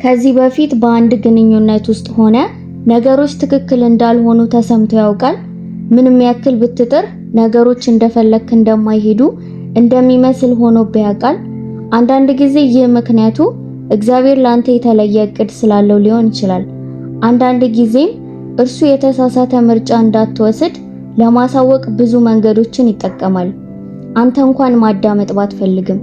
ከዚህ በፊት በአንድ ግንኙነት ውስጥ ሆነ ነገሮች ትክክል እንዳልሆኑ ተሰምቶ ያውቃል? ምንም ያክል ብትጥር ነገሮች እንደፈለክ እንደማይሄዱ እንደሚመስል ሆኖብህ ያውቃል? አንዳንድ ጊዜ ይህ ምክንያቱ እግዚአብሔር ላንተ የተለየ እቅድ ስላለው ሊሆን ይችላል። አንዳንድ ጊዜም እርሱ የተሳሳተ ምርጫ እንዳትወስድ ለማሳወቅ ብዙ መንገዶችን ይጠቀማል፣ አንተ እንኳን ማዳመጥ ባትፈልግም።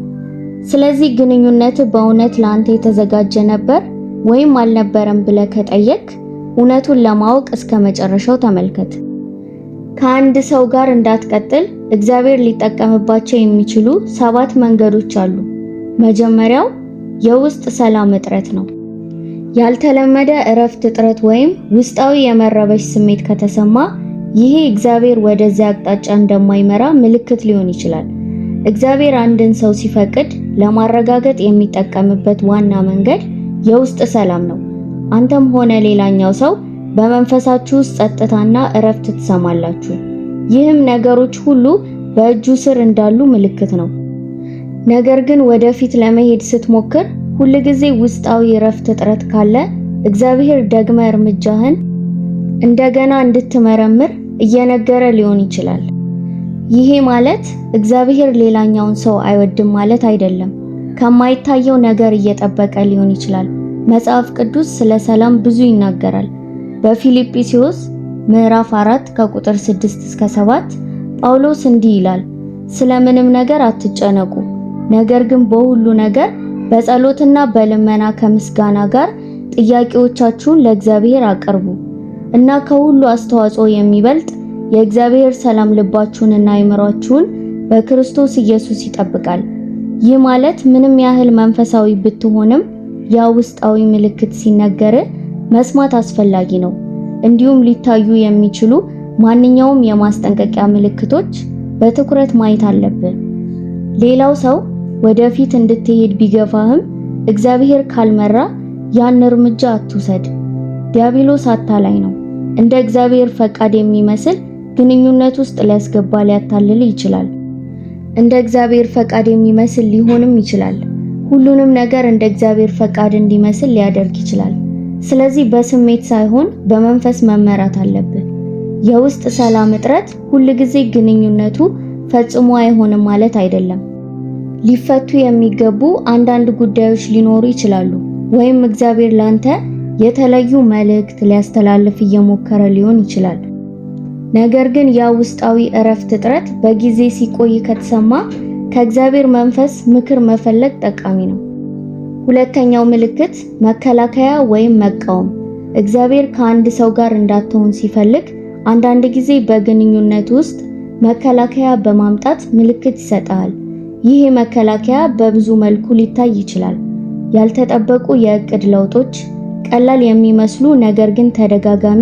ስለዚህ ግንኙነት በእውነት ላንተ የተዘጋጀ ነበር ወይም አልነበረም ብለህ ከጠየቅ እውነቱን ለማወቅ እስከ መጨረሻው ተመልከት። ከአንድ ሰው ጋር እንዳትቀጥል እግዚአብሔር ሊጠቀምባቸው የሚችሉ 7 መንገዶች አሉ። መጀመሪያው የውስጥ ሰላም እጥረት ነው። ያልተለመደ እረፍት እጥረት ወይም ውስጣዊ የመረበሽ ስሜት ከተሰማ ይሄ እግዚአብሔር ወደዚያ አቅጣጫ እንደማይመራ ምልክት ሊሆን ይችላል። እግዚአብሔር አንድን ሰው ሲፈቅድ ለማረጋገጥ የሚጠቀምበት ዋና መንገድ የውስጥ ሰላም ነው። አንተም ሆነ ሌላኛው ሰው በመንፈሳችሁ ውስጥ ጸጥታና እረፍት ትሰማላችሁ። ይህም ነገሮች ሁሉ በእጁ ስር እንዳሉ ምልክት ነው። ነገር ግን ወደፊት ለመሄድ ስትሞክር ሁልጊዜ ውስጣዊ እረፍት እጥረት ካለ እግዚአብሔር ደግመ እርምጃህን እንደገና እንድትመረምር እየነገረ ሊሆን ይችላል። ይሄ ማለት እግዚአብሔር ሌላኛውን ሰው አይወድም ማለት አይደለም። ከማይታየው ነገር እየጠበቀ ሊሆን ይችላል። መጽሐፍ ቅዱስ ስለ ሰላም ብዙ ይናገራል። በፊልጵስዩስ ምዕራፍ 4 ከቁጥር 6 እስከ 7 ጳውሎስ እንዲህ ይላል፣ ስለምንም ነገር አትጨነቁ፣ ነገር ግን በሁሉ ነገር በጸሎትና በልመና ከምስጋና ጋር ጥያቄዎቻችሁን ለእግዚአብሔር አቅርቡ እና ከሁሉ አስተዋጽኦ የሚበልጥ የእግዚአብሔር ሰላም ልባችሁንና አእምሯችሁን በክርስቶስ ኢየሱስ ይጠብቃል። ይህ ማለት ምንም ያህል መንፈሳዊ ብትሆንም ያ ውስጣዊ ምልክት ሲነገር መስማት አስፈላጊ ነው። እንዲሁም ሊታዩ የሚችሉ ማንኛውም የማስጠንቀቂያ ምልክቶች በትኩረት ማየት አለብህ። ሌላው ሰው ወደፊት እንድትሄድ ቢገፋህም እግዚአብሔር ካልመራ ያን እርምጃ አትውሰድ። ዲያብሎስ አታላይ ነው። እንደ እግዚአብሔር ፈቃድ የሚመስል ግንኙነት ውስጥ ሊያስገባ ሊያታልል ይችላል። እንደ እግዚአብሔር ፈቃድ የሚመስል ሊሆንም ይችላል። ሁሉንም ነገር እንደ እግዚአብሔር ፈቃድ እንዲመስል ሊያደርግ ይችላል። ስለዚህ በስሜት ሳይሆን በመንፈስ መመራት አለብህ። የውስጥ ሰላም እጥረት ሁልጊዜ ግንኙነቱ ፈጽሞ አይሆንም ማለት አይደለም። ሊፈቱ የሚገቡ አንዳንድ ጉዳዮች ሊኖሩ ይችላሉ፣ ወይም እግዚአብሔር ላንተ የተለዩ መልእክት ሊያስተላልፍ እየሞከረ ሊሆን ይችላል። ነገር ግን ያ ውስጣዊ እረፍት እጥረት በጊዜ ሲቆይ ከተሰማ ከእግዚአብሔር መንፈስ ምክር መፈለግ ጠቃሚ ነው። ሁለተኛው ምልክት መከላከያ ወይም መቃወም። እግዚአብሔር ከአንድ ሰው ጋር እንዳትሆን ሲፈልግ አንዳንድ ጊዜ በግንኙነት ውስጥ መከላከያ በማምጣት ምልክት ይሰጣል። ይህ መከላከያ በብዙ መልኩ ሊታይ ይችላል። ያልተጠበቁ የእቅድ ለውጦች፣ ቀላል የሚመስሉ ነገር ግን ተደጋጋሚ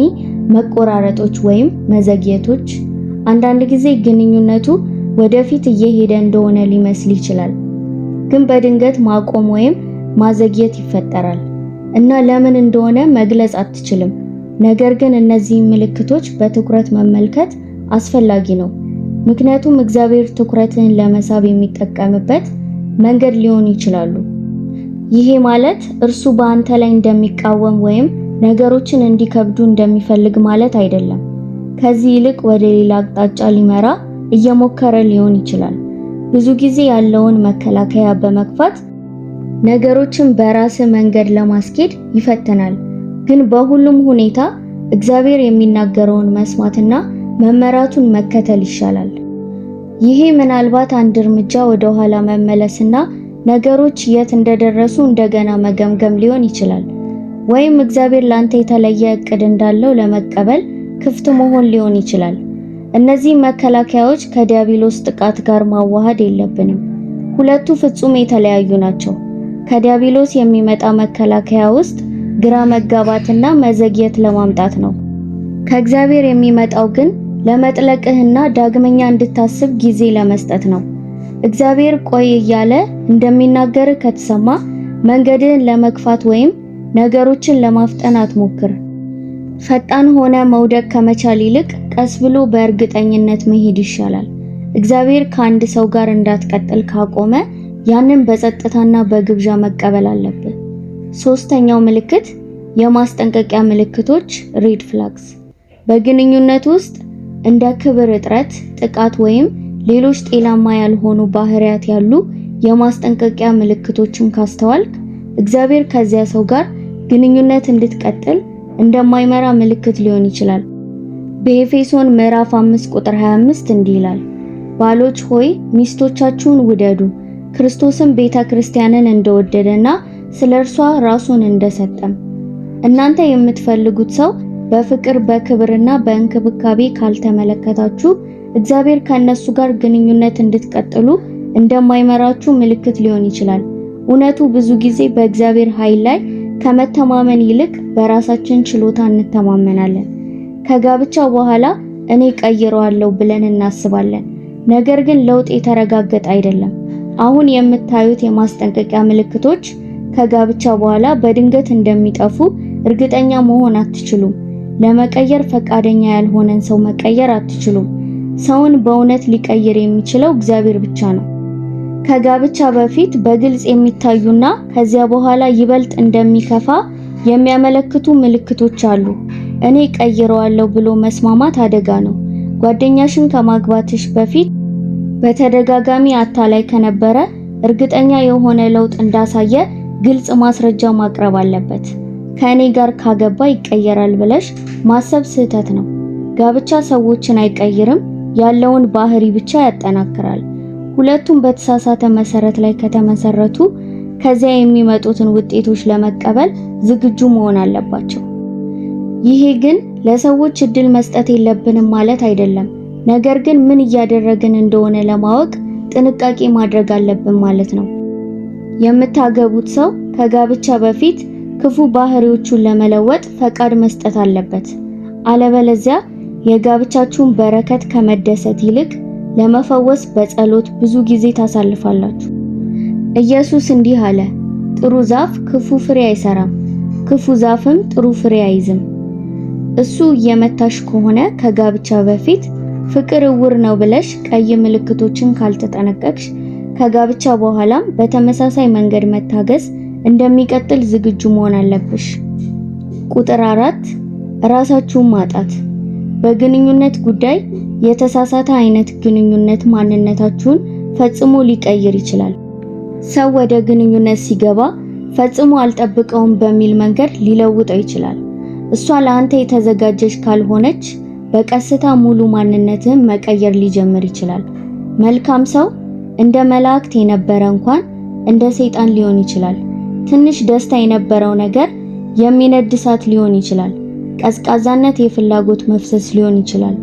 መቆራረጦች ወይም መዘግየቶች። አንዳንድ ጊዜ ግንኙነቱ ወደፊት እየሄደ እንደሆነ ሊመስል ይችላል፣ ግን በድንገት ማቆም ወይም ማዘግየት ይፈጠራል እና ለምን እንደሆነ መግለጽ አትችልም። ነገር ግን እነዚህ ምልክቶች በትኩረት መመልከት አስፈላጊ ነው፣ ምክንያቱም እግዚአብሔር ትኩረትን ለመሳብ የሚጠቀምበት መንገድ ሊሆኑ ይችላሉ። ይሄ ማለት እርሱ በአንተ ላይ እንደሚቃወም ወይም ነገሮችን እንዲከብዱ እንደሚፈልግ ማለት አይደለም። ከዚህ ይልቅ ወደ ሌላ አቅጣጫ ሊመራ እየሞከረ ሊሆን ይችላል። ብዙ ጊዜ ያለውን መከላከያ በመግፋት ነገሮችን በራስ መንገድ ለማስኬድ ይፈተናል። ግን በሁሉም ሁኔታ እግዚአብሔር የሚናገረውን መስማትና መመራቱን መከተል ይሻላል። ይሄ ምናልባት አንድ እርምጃ ወደ ኋላ መመለስና ነገሮች የት እንደደረሱ እንደገና መገምገም ሊሆን ይችላል። ወይም እግዚአብሔር ላንተ የተለየ እቅድ እንዳለው ለመቀበል ክፍት መሆን ሊሆን ይችላል። እነዚህ መከላከያዎች ከዲያብሎስ ጥቃት ጋር ማዋሃድ የለብንም። ሁለቱ ፍጹም የተለያዩ ናቸው። ከዲያብሎስ የሚመጣ መከላከያ ውስጥ ግራ መጋባትና መዘግየት ለማምጣት ነው። ከእግዚአብሔር የሚመጣው ግን ለመጥለቅህና ዳግመኛ እንድታስብ ጊዜ ለመስጠት ነው። እግዚአብሔር ቆይ እያለ እንደሚናገር ከተሰማ መንገድህን ለመግፋት ወይም ነገሮችን ለማፍጠን አትሞክር። ፈጣን ሆነ መውደቅ ከመቻል ይልቅ ቀስ ብሎ በእርግጠኝነት መሄድ ይሻላል። እግዚአብሔር ከአንድ ሰው ጋር እንዳትቀጥል ካቆመ ያንን በጸጥታና በግብዣ መቀበል አለብህ። ሶስተኛው ምልክት የማስጠንቀቂያ ምልክቶች ሬድ ፍላግስ። በግንኙነት ውስጥ እንደ ክብር እጥረት፣ ጥቃት ወይም ሌሎች ጤናማ ያልሆኑ ባህሪያት ያሉ የማስጠንቀቂያ ምልክቶችን ካስተዋልክ እግዚአብሔር ከዚያ ሰው ጋር ግንኙነት እንድትቀጥል እንደማይመራ ምልክት ሊሆን ይችላል። በኤፌሶን ምዕራፍ 5 ቁጥር 25 እንዲህ ይላል፣ ባሎች ሆይ ሚስቶቻችሁን ውደዱ፣ ክርስቶስም ቤተክርስቲያንን እንደወደደና ስለ እርሷ ራሱን እንደሰጠም። እናንተ የምትፈልጉት ሰው በፍቅር በክብርና በእንክብካቤ ካልተመለከታችሁ እግዚአብሔር ከነሱ ጋር ግንኙነት እንድትቀጥሉ እንደማይመራችሁ ምልክት ሊሆን ይችላል። እውነቱ ብዙ ጊዜ በእግዚአብሔር ኃይል ላይ ከመተማመን ይልቅ በራሳችን ችሎታ እንተማመናለን። ከጋብቻ በኋላ እኔ ቀይረዋለሁ ብለን እናስባለን። ነገር ግን ለውጥ የተረጋገጠ አይደለም። አሁን የምታዩት የማስጠንቀቂያ ምልክቶች ከጋብቻ በኋላ በድንገት እንደሚጠፉ እርግጠኛ መሆን አትችሉም። ለመቀየር ፈቃደኛ ያልሆነን ሰው መቀየር አትችሉም። ሰውን በእውነት ሊቀይር የሚችለው እግዚአብሔር ብቻ ነው። ከጋብቻ በፊት በግልጽ የሚታዩና ከዚያ በኋላ ይበልጥ እንደሚከፋ የሚያመለክቱ ምልክቶች አሉ። እኔ ቀይረዋለሁ ብሎ መስማማት አደጋ ነው። ጓደኛሽን ከማግባትሽ በፊት በተደጋጋሚ አታላይ ከነበረ እርግጠኛ የሆነ ለውጥ እንዳሳየ ግልጽ ማስረጃ ማቅረብ አለበት። ከእኔ ጋር ካገባ ይቀየራል ብለሽ ማሰብ ስህተት ነው። ጋብቻ ሰዎችን አይቀይርም፣ ያለውን ባህሪ ብቻ ያጠናክራል። ሁለቱም በተሳሳተ መሰረት ላይ ከተመሰረቱ ከዚያ የሚመጡትን ውጤቶች ለመቀበል ዝግጁ መሆን አለባቸው። ይሄ ግን ለሰዎች እድል መስጠት የለብንም ማለት አይደለም። ነገር ግን ምን እያደረግን እንደሆነ ለማወቅ ጥንቃቄ ማድረግ አለብን ማለት ነው። የምታገቡት ሰው ከጋብቻ በፊት ክፉ ባህሪዎቹን ለመለወጥ ፈቃድ መስጠት አለበት። አለበለዚያ የጋብቻችሁን በረከት ከመደሰት ይልቅ ለመፈወስ በጸሎት ብዙ ጊዜ ታሳልፋላችሁ። ኢየሱስ እንዲህ አለ፣ ጥሩ ዛፍ ክፉ ፍሬ አይሰራም፣ ክፉ ዛፍም ጥሩ ፍሬ አይዝም። እሱ እየመታሽ ከሆነ ከጋብቻ በፊት ፍቅር እውር ነው ብለሽ ቀይ ምልክቶችን ካልተጠነቀቅሽ ከጋብቻ በኋላም በተመሳሳይ መንገድ መታገስ እንደሚቀጥል ዝግጁ መሆን አለብሽ። ቁጥር 4 ራሳችሁን ማጣት። በግንኙነት ጉዳይ የተሳሳተ አይነት ግንኙነት ማንነታችሁን ፈጽሞ ሊቀይር ይችላል። ሰው ወደ ግንኙነት ሲገባ ፈጽሞ አልጠብቀውም በሚል መንገድ ሊለውጠው ይችላል። እሷ ለአንተ የተዘጋጀች ካልሆነች በቀስታ ሙሉ ማንነትህን መቀየር ሊጀምር ይችላል። መልካም ሰው እንደ መላእክት የነበረ እንኳን እንደ ሰይጣን ሊሆን ይችላል። ትንሽ ደስታ የነበረው ነገር የሚነድ እሳት ሊሆን ይችላል። ቀዝቃዛነት የፍላጎት መፍሰስ ሊሆን ይችላል።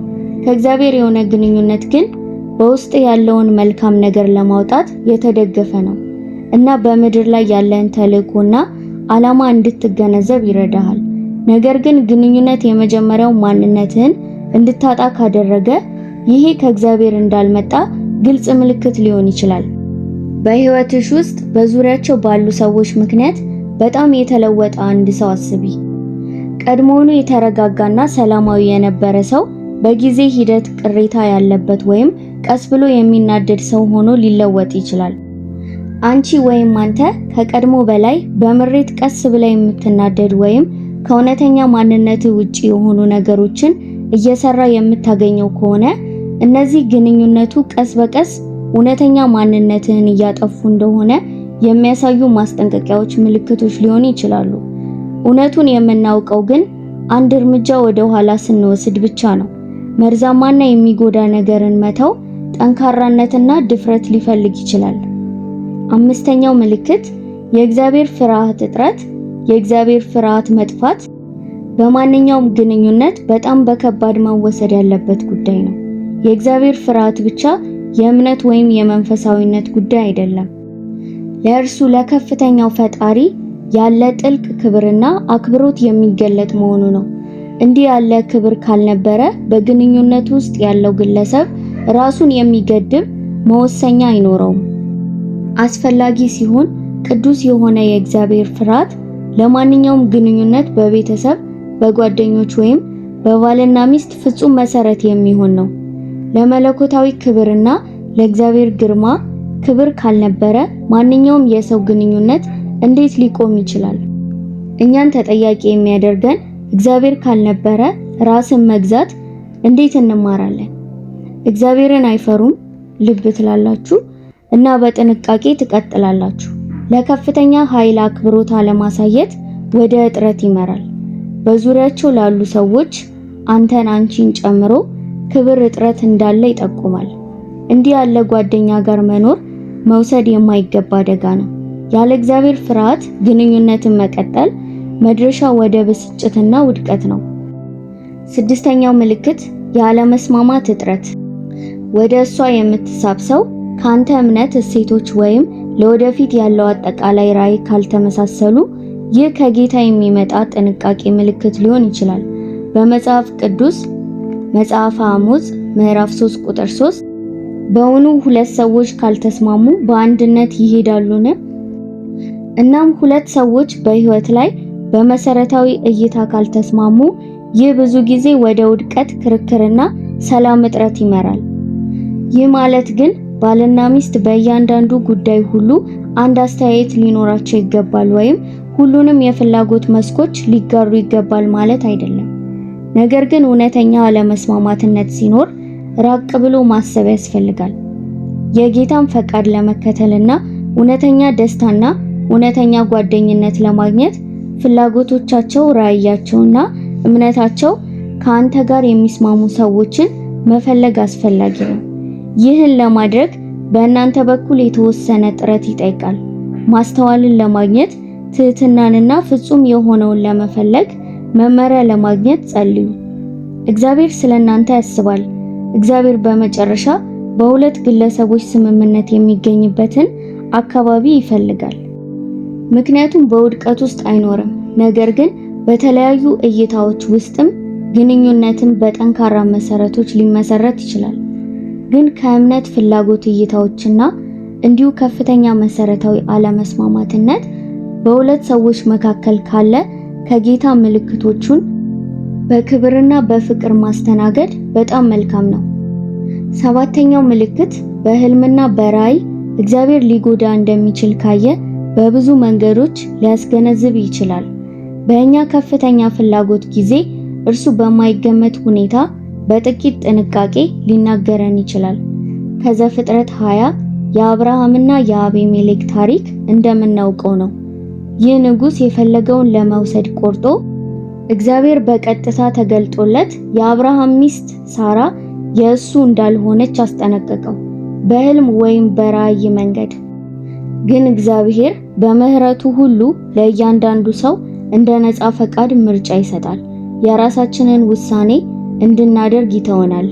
ከእግዚአብሔር የሆነ ግንኙነት ግን በውስጥ ያለውን መልካም ነገር ለማውጣት የተደገፈ ነው እና በምድር ላይ ያለን ተልእኮና ዓላማ እንድትገነዘብ ይረዳሃል። ነገር ግን ግንኙነት የመጀመሪያው ማንነትህን እንድታጣ ካደረገ ይሄ ከእግዚአብሔር እንዳልመጣ ግልጽ ምልክት ሊሆን ይችላል። በህይወትሽ ውስጥ በዙሪያቸው ባሉ ሰዎች ምክንያት በጣም የተለወጠ አንድ ሰው አስቢ። ቀድሞውኑ የተረጋጋና ሰላማዊ የነበረ ሰው በጊዜ ሂደት ቅሬታ ያለበት ወይም ቀስ ብሎ የሚናደድ ሰው ሆኖ ሊለወጥ ይችላል። አንቺ ወይም አንተ ከቀድሞ በላይ በምሬት ቀስ ብላ የምትናደድ ወይም ከእውነተኛ ማንነት ውጪ የሆኑ ነገሮችን እየሰራ የምታገኘው ከሆነ እነዚህ ግንኙነቱ ቀስ በቀስ እውነተኛ ማንነትህን እያጠፉ እንደሆነ የሚያሳዩ ማስጠንቀቂያዎች፣ ምልክቶች ሊሆኑ ይችላሉ። እውነቱን የምናውቀው ግን አንድ እርምጃ ወደ ኋላ ስንወስድ ብቻ ነው። መርዛማና የሚጎዳ ነገርን መተው ጠንካራነትና ድፍረት ሊፈልግ ይችላል። አምስተኛው ምልክት የእግዚአብሔር ፍርሃት እጥረት፣ የእግዚአብሔር ፍርሃት መጥፋት በማንኛውም ግንኙነት በጣም በከባድ መወሰድ ያለበት ጉዳይ ነው። የእግዚአብሔር ፍርሃት ብቻ የእምነት ወይም የመንፈሳዊነት ጉዳይ አይደለም። ለእርሱ ለከፍተኛው ፈጣሪ ያለ ጥልቅ ክብርና አክብሮት የሚገለጥ መሆኑ ነው። እንዲህ ያለ ክብር ካልነበረ በግንኙነት ውስጥ ያለው ግለሰብ ራሱን የሚገድብ መወሰኛ አይኖረውም። አስፈላጊ ሲሆን ቅዱስ የሆነ የእግዚአብሔር ፍርሃት ለማንኛውም ግንኙነት በቤተሰብ፣ በጓደኞች ወይም በባልና ሚስት ፍጹም መሰረት የሚሆን ነው። ለመለኮታዊ ክብርና ለእግዚአብሔር ግርማ ክብር ካልነበረ ማንኛውም የሰው ግንኙነት እንዴት ሊቆም ይችላል? እኛን ተጠያቂ የሚያደርገን እግዚአብሔር ካልነበረ ራስን መግዛት እንዴት እንማራለን? እግዚአብሔርን አይፈሩም ልብ ትላላችሁ እና በጥንቃቄ ትቀጥላላችሁ። ለከፍተኛ ኃይል አክብሮት አለማሳየት ወደ እጥረት ይመራል። በዙሪያቸው ላሉ ሰዎች አንተን አንቺን ጨምሮ ክብር እጥረት እንዳለ ይጠቁማል። እንዲህ ያለ ጓደኛ ጋር መኖር መውሰድ የማይገባ አደጋ ነው። ያለ እግዚአብሔር ፍርሃት ግንኙነትን መቀጠል መድረሻ ወደ ብስጭትና ውድቀት ነው። ስድስተኛው ምልክት ያለመስማማት እጥረት። ወደ እሷ የምትሳብ ሰው ካንተ እምነት፣ እሴቶች ወይም ለወደፊት ያለው አጠቃላይ ራዕይ ካልተመሳሰሉ ይህ ከጌታ የሚመጣ ጥንቃቄ ምልክት ሊሆን ይችላል። በመጽሐፍ ቅዱስ መጽሐፈ አሞጽ ምዕራፍ 3 ቁጥር 3 በውኑ ሁለት ሰዎች ካልተስማሙ በአንድነት ይሄዳሉን? እናም ሁለት ሰዎች በህይወት ላይ በመሰረታዊ እይታ ካልተስማሙ ይህ ብዙ ጊዜ ወደ ውድቀት፣ ክርክርና ሰላም እጥረት ይመራል። ይህ ማለት ግን ባልና ሚስት በእያንዳንዱ ጉዳይ ሁሉ አንድ አስተያየት ሊኖራቸው ይገባል ወይም ሁሉንም የፍላጎት መስኮች ሊጋሩ ይገባል ማለት አይደለም። ነገር ግን እውነተኛ አለመስማማትነት ሲኖር ራቅ ብሎ ማሰብ ያስፈልጋል። የጌታን ፈቃድ ለመከተልና እውነተኛ ደስታና እውነተኛ ጓደኝነት ለማግኘት ፍላጎቶቻቸው፣ ራዕያቸውና እምነታቸው ከአንተ ጋር የሚስማሙ ሰዎችን መፈለግ አስፈላጊ ነው። ይህን ለማድረግ በእናንተ በኩል የተወሰነ ጥረት ይጠይቃል። ማስተዋልን ለማግኘት ትህትናንና ፍጹም የሆነውን ለመፈለግ መመሪያ ለማግኘት ጸልዩ። እግዚአብሔር ስለእናንተ ያስባል። እግዚአብሔር በመጨረሻ በሁለት ግለሰቦች ስምምነት የሚገኝበትን አካባቢ ይፈልጋል። ምክንያቱም በውድቀት ውስጥ አይኖርም፣ ነገር ግን በተለያዩ እይታዎች ውስጥም ግንኙነትን በጠንካራ መሰረቶች ሊመሰረት ይችላል። ግን ከእምነት ፍላጎት እይታዎችና እንዲሁ ከፍተኛ መሰረታዊ አለመስማማትነት በሁለት ሰዎች መካከል ካለ ከጌታ ምልክቶቹን በክብርና በፍቅር ማስተናገድ በጣም መልካም ነው። ሰባተኛው ምልክት በህልምና በራዕይ እግዚአብሔር ሊጎዳ እንደሚችል ካየ በብዙ መንገዶች ሊያስገነዝብ ይችላል። በእኛ ከፍተኛ ፍላጎት ጊዜ እርሱ በማይገመት ሁኔታ በጥቂት ጥንቃቄ ሊናገረን ይችላል። ከዘፍጥረት 20 የአብርሃምና የአቤሜሌክ ታሪክ እንደምናውቀው ነው። ይህ ንጉሥ የፈለገውን ለመውሰድ ቆርጦ እግዚአብሔር በቀጥታ ተገልጦለት የአብርሃም ሚስት ሳራ የእሱ እንዳልሆነች አስጠነቀቀው፣ በህልም ወይም በራዕይ መንገድ። ግን እግዚአብሔር በምህረቱ ሁሉ ለእያንዳንዱ ሰው እንደ ነፃ ፈቃድ ምርጫ ይሰጣል። የራሳችንን ውሳኔ እንድናደርግ ይተወናል።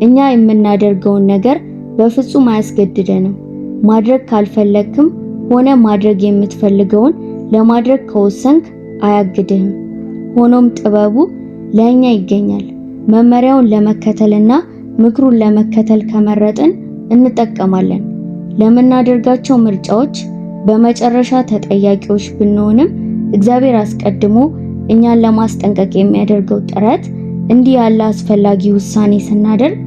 እኛ የምናደርገውን ነገር በፍጹም አያስገድደንም። ማድረግ ካልፈለክም ሆነ ማድረግ የምትፈልገውን ለማድረግ ከወሰንክ አያግድህም። ሆኖም ጥበቡ ለኛ ይገኛል። መመሪያውን ለመከተልና ምክሩን ለመከተል ከመረጥን እንጠቀማለን። ለምናደርጋቸው ምርጫዎች በመጨረሻ ተጠያቂዎች ብንሆንም እግዚአብሔር አስቀድሞ እኛን ለማስጠንቀቅ የሚያደርገው ጥረት እንዲህ ያለ አስፈላጊ ውሳኔ ስናደርግ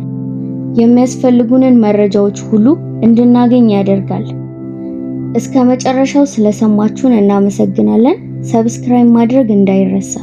የሚያስፈልጉንን መረጃዎች ሁሉ እንድናገኝ ያደርጋል። እስከ መጨረሻው ስለሰማችሁን እናመሰግናለን። ሰብስክራይብ ማድረግ እንዳይረሳ።